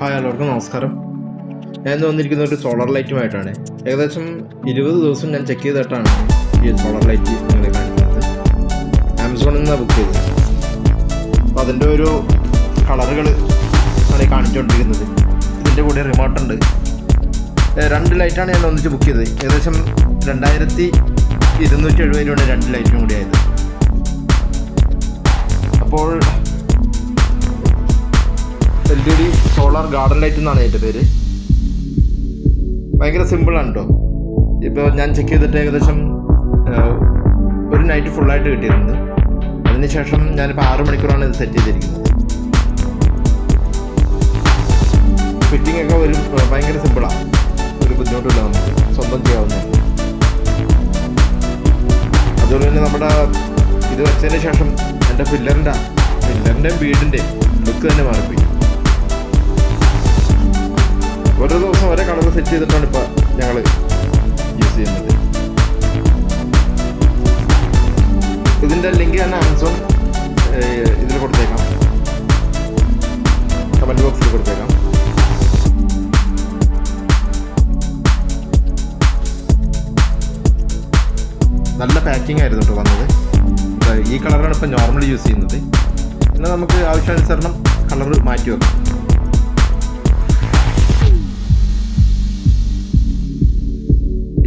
Hi, എല്ലാവർക്കും നമസ്കാരം. ഞാൻ വന്നിരിക്കുന്ന ഒരു സോളാർ ലൈറ്റുമായിട്ടാണ്. ഏകദേശം 20 ദിവസം ഞാൻ ചെക്ക് ചെയ്തിട്ടാണ് ഈ സോളാർ ലൈറ്റ് നിങ്ങളെ കാണിക്കുന്നത്. ആമസോണിൽ നിന്നാണ് ബുക്ക് ചെയ്തത്. അപ്പോൾ അതിൻ്റെ ഒരു കളറുകൾ ആണ് കാണിച്ചുകൊണ്ടിരിക്കുന്നത്. ഇതിൻ്റെ കൂടെ റിമോട്ടുണ്ട്. 2 ലൈറ്റാണ് ഞാൻ ഒന്നിച്ച് ബുക്ക് ചെയ്തത്. ഏകദേശം 2270 രൂപയാണ് 2 ലൈറ്റും കൂടി ആയത്. അപ്പോൾ LED സോളാർ ഗാർഡൻ ലൈറ്റ് എന്നാണ് അതിൻ്റെ പേര്. ഭയങ്കര സിമ്പിളാണ് കേട്ടോ. ഇപ്പോൾ ഞാൻ ചെക്ക് ചെയ്തിട്ട് ഏകദേശം ഒരു നൈറ്റ് ഫുള്ളായിട്ട് കിട്ടിയിട്ടുണ്ട്. അതിനുശേഷം ഞാനിപ്പോൾ 6 മണിക്കൂറാണ് ഇത് സെറ്റ് ചെയ്തിരിക്കുന്നത്. ഫിറ്റിംഗ് ഒക്കെ ഭയങ്കര സിമ്പിളാണ്. ഒരു ബുദ്ധിമുട്ടില്ല, നമുക്ക് സ്വന്തം ചെയ്യാവുന്നതാണ്. അതുപോലെ തന്നെ നമ്മുടെ ഇത് വെച്ചതിന് ശേഷം എൻ്റെ പില്ലറിൻ്റെയും വീടിൻ്റെയും ലുക്ക് തന്നെ മാറിപ്പോയി. ഓരോ ദിവസം ഓരോ കളർ സെറ്റ് ചെയ്തിട്ടാണ് ഇപ്പോൾ ഞങ്ങൾ യൂസ് ചെയ്യുന്നത്. ഇതിൻ്റെ ലിങ്ക് ഞാൻ ആമസോൺ ഇതിൽ കൊടുത്തേക്കാം, കമൻറ്റ് ബോക്സിൽ കൊടുത്തേക്കാം. നല്ല പാക്കിംഗ് ആയിരുന്നു കേട്ടോ വന്നത്. ഈ കളറാണ് ഇപ്പോൾ നോർമലി യൂസ് ചെയ്യുന്നത്. പിന്നെ നമുക്ക് ആവശ്യാനുസരണം കളർ മാറ്റി വെക്കാം.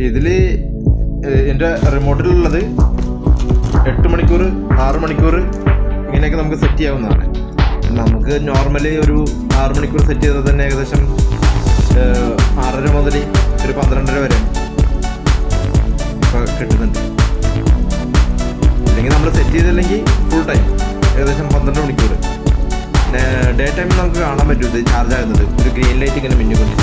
ഇതിൽ എൻ്റെ റിമോട്ടിലുള്ളത് 8 മണിക്കൂർ 6 മണിക്കൂർ ഇങ്ങനെയൊക്കെ നമുക്ക് സെറ്റ് ചെയ്യാവുന്നതാണ്. നമുക്ക് നോർമലി ഒരു 6 മണിക്കൂർ സെറ്റ് ചെയ്താൽ തന്നെ ഏകദേശം 6:30 മുതൽ ഒരു 12:30 വരെ കിട്ടുന്നുണ്ട്. അല്ലെങ്കിൽ നമ്മൾ സെറ്റ് ചെയ്തില്ലെങ്കിൽ ഫുൾ ടൈം ഏകദേശം 12 മണിക്കൂർ. പിന്നെ ഡേ ടൈമിൽ നമുക്ക് കാണാൻ പറ്റും ഇത് ചാർജ് ആകുന്നത്. ഒരു ഗ്രീൻ ലൈറ്റ് ഇങ്ങനെ മിന്നിക്കൊണ്ട്.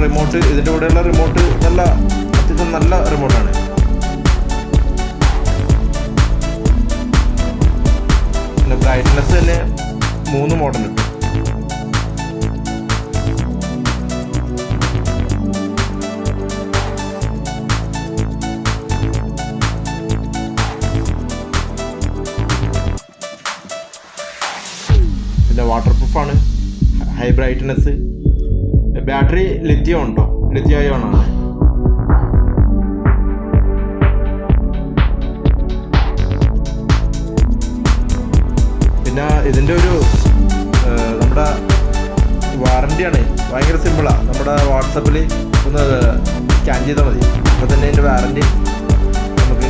റിമോട്ട്, ഇതിൻ്റെ കൂടെയുള്ള റിമോട്ട് അത്യാവശ്യം നല്ല റിമോട്ടാണ്. പിന്നെ ബ്രൈറ്റ്നെസ് തന്നെ 3 മോഡലുണ്ട്. പിന്നെ വാട്ടർ പ്രൂഫാണ്, ഹൈ ബ്രൈറ്റ്നെസ്. ബാറ്ററി ലിഥിയം ഉണ്ടോ, ലിഥിയം അയോൺ ആണ്. പിന്നെ ഇതിൻ്റെ ഒരു നമ്മുടെ വാറണ്ടിയാണ്. ഭയങ്കര സിമ്പിളാണ്. നമ്മുടെ വാട്സപ്പിൽ ഒന്ന് സ്കാൻ ചെയ്താൽ മതി. അപ്പോൾ തന്നെ ഇതിൻ്റെ വാറണ്ടി നമുക്ക്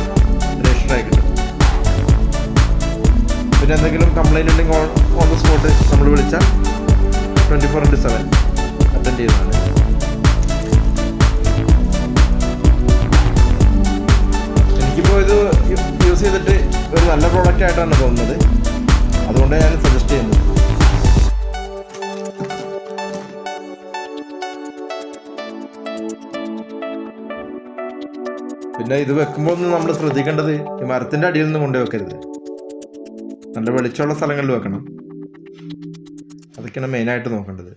രജിസ്റ്റർ ആയി കിട്ടും. പിന്നെ എന്തെങ്കിലും കംപ്ലൈൻറ്റ് ഉണ്ടെങ്കിൽ ഓൺ ദ സ്പോട്ട് നമ്മൾ വിളിച്ചാൽ 24/7 അറ്റൻഡ് ചെയ്യുന്നതാണ്. എനിക്കിപ്പോൾ ഇത് യൂസ് ചെയ്തിട്ട് ഒരു നല്ല പ്രോഡക്റ്റ് ആയിട്ടാണ് തോന്നുന്നത്. അതുകൊണ്ടാണ് ഞാൻ സജസ്റ്റ് ചെയ്യുന്നത്. പിന്നെ ഇത് വെക്കുമ്പോൾ ഒന്ന് നമ്മൾ ശ്രദ്ധിക്കേണ്ടത് ഈ മരത്തിൻ്റെ അടിയിൽ നിന്ന് കൊണ്ടുപോയി വെക്കരുത്. നല്ല വെളിച്ചമുള്ള സ്ഥലങ്ങളിൽ വെക്കണം. അതൊക്കെയാണ് മെയിനായിട്ട് നോക്കേണ്ടത്.